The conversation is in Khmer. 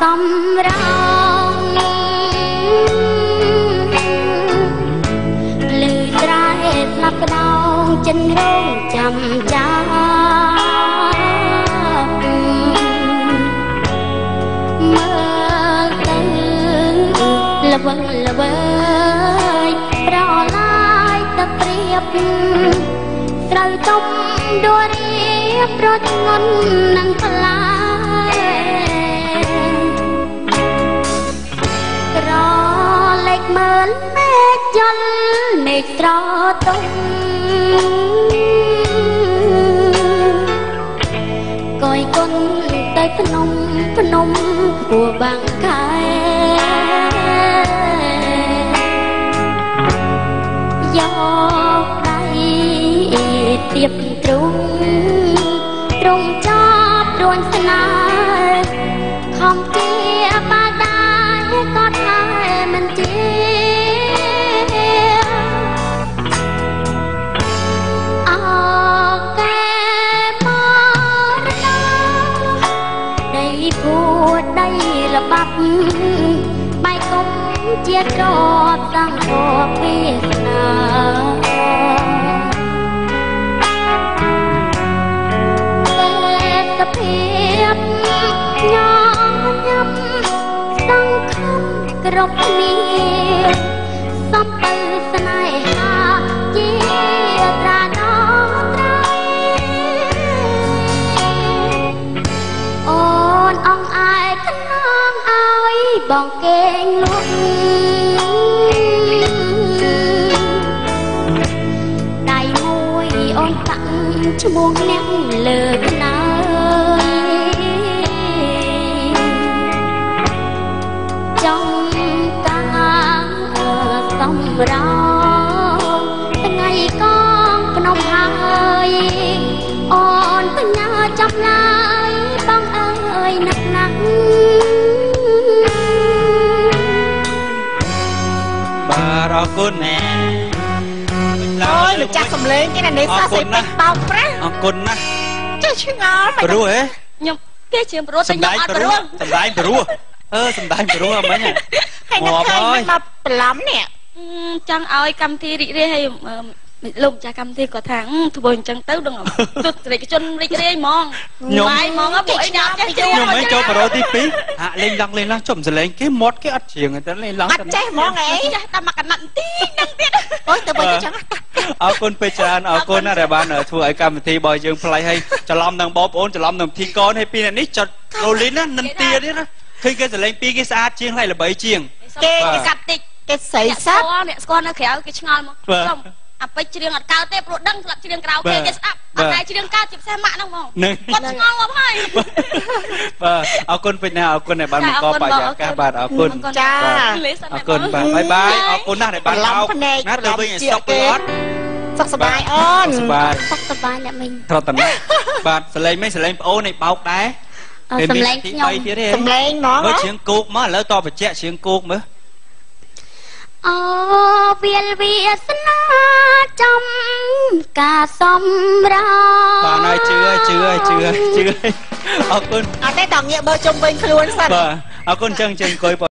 សំរងលឺត្រែស្លាប់ក្តោងចិនរងចាំចាមើលទៅល្វឹងល្វើយប្រឡាយទៅព្រៀបត្រូវទុំដួលរៀបប្រត់ងន់នឹងផ្លាក្រលេខមើលមេឃយល់មេឃស្រទុំកយគុណទៅភ្នំគួបាំងខែយកដៃទៀបទ្រង់ចប់រួនស្នេហ៍ខំជាបាដែរក៏ថាមិនជាអកែមរណាដីពួតដីរបាប់បែកគុំជាទ្រពសង្ឃវាសនាភាពញញឹមសង្ឃឹមគ្រប់គ្នាសំពៅស្នេហាជាត្រាណត្រៃអូនអងអាយខ្នងឲ្យបងកេងលក់ដៃមួយអូនតាំងឈ្មោះអ្នកលើខ្នើសម្រងថ្ងៃកងភ្នំហើយអូនបញ្ញាចាប់ឡើយបងអើយណាស់ណាស់បាទអរគុណណាអូយម្ចាស់សំឡេងគេណានេះសាសេពេកបោកប្រាស់អរគុណណាស់ចេះឆ្ងល់មិនព្រោះហ៎ខ្ញុំគេជាព្រោះតែខ្ញុំអត់ព្រោះសំដែងព្រោះសំដែងព្រោះមិញហើយអ្នកឃើញមិនមកបន្លំនេះចង់ឲ្យកម្មវិធីរីករាយឲ្យលោកម្ចាស់កម្មវិធីគាត់ថាធ្វើអញ្ចឹងទៅដឹងទស្សនិកជនរីករាយហ្មងបាយហ្មងពួកអីណាចេះខ្ញុំមិនចូលប្រូទី2ហាក់លេងឡងចុំសលេងគេមាត់គេអត់ជ្រៀងតែលេងឡងអត់ចេះហ្មងអីចេះតែមកកណាត់ទីនឹងទៀតអូយទៅបើចឹងអរគុណពេជ្រច្រើនអរគុណណាស់ដែលបានធ្វើឲ្យកម្មវិធីរបស់យើងប្លែកឲ្យច្រឡំនឹងបងប្អូនច្រឡំនឹងធីកនហើយពីនេះចុចរ៉ូលីនណានិនទានេះណាឃើញគេសលេងពីគេស្អាតជាងហើយល្បីជាងគេកាត់តិចគេស្រីសាប់អ្នកស្គាល់នៅក្រៅគេឆ្ងល់មកខ្ញុំអាពេជ្រច្រៀងអត់កើតទេព្រោះដឹងស្លាប់ច្រៀងក្រៅគេស្ដាប់អត់តែច្រៀងកើតជាផ្សេងម៉ាក់ហ្នឹងហ្មងគាត់ឆ្ងល់មកហើយបាទអរគុណពេជ្រណាអរគុណដែលបានមកកបបរិយាកាសបាទអរគុណចាអរគុណបាទបាយបាយអរគុណណាស់ដែលបានមកណាទៅវិញឲ្យសុខអត់សុខសប្បាយអូនសប្បាយសុខសប្បាយអ្នកមិញត្រតនាបាទសលេងមិនសលេងប្អូនឯបោកដែរសំឡេងខ្ញុំសំឡេងហ្មងមើលជ្រៀងគោកមកឥឡូវតបបញ្ជាក់ជ្រៀងគោកមើលអូវាលវាសនាចំការសំរងបាទហើយជឿអរគុណអត់ទេតងាកមើលជុំវិញខ្លួនសិនបាទអរគុណចឹងអង្គុយ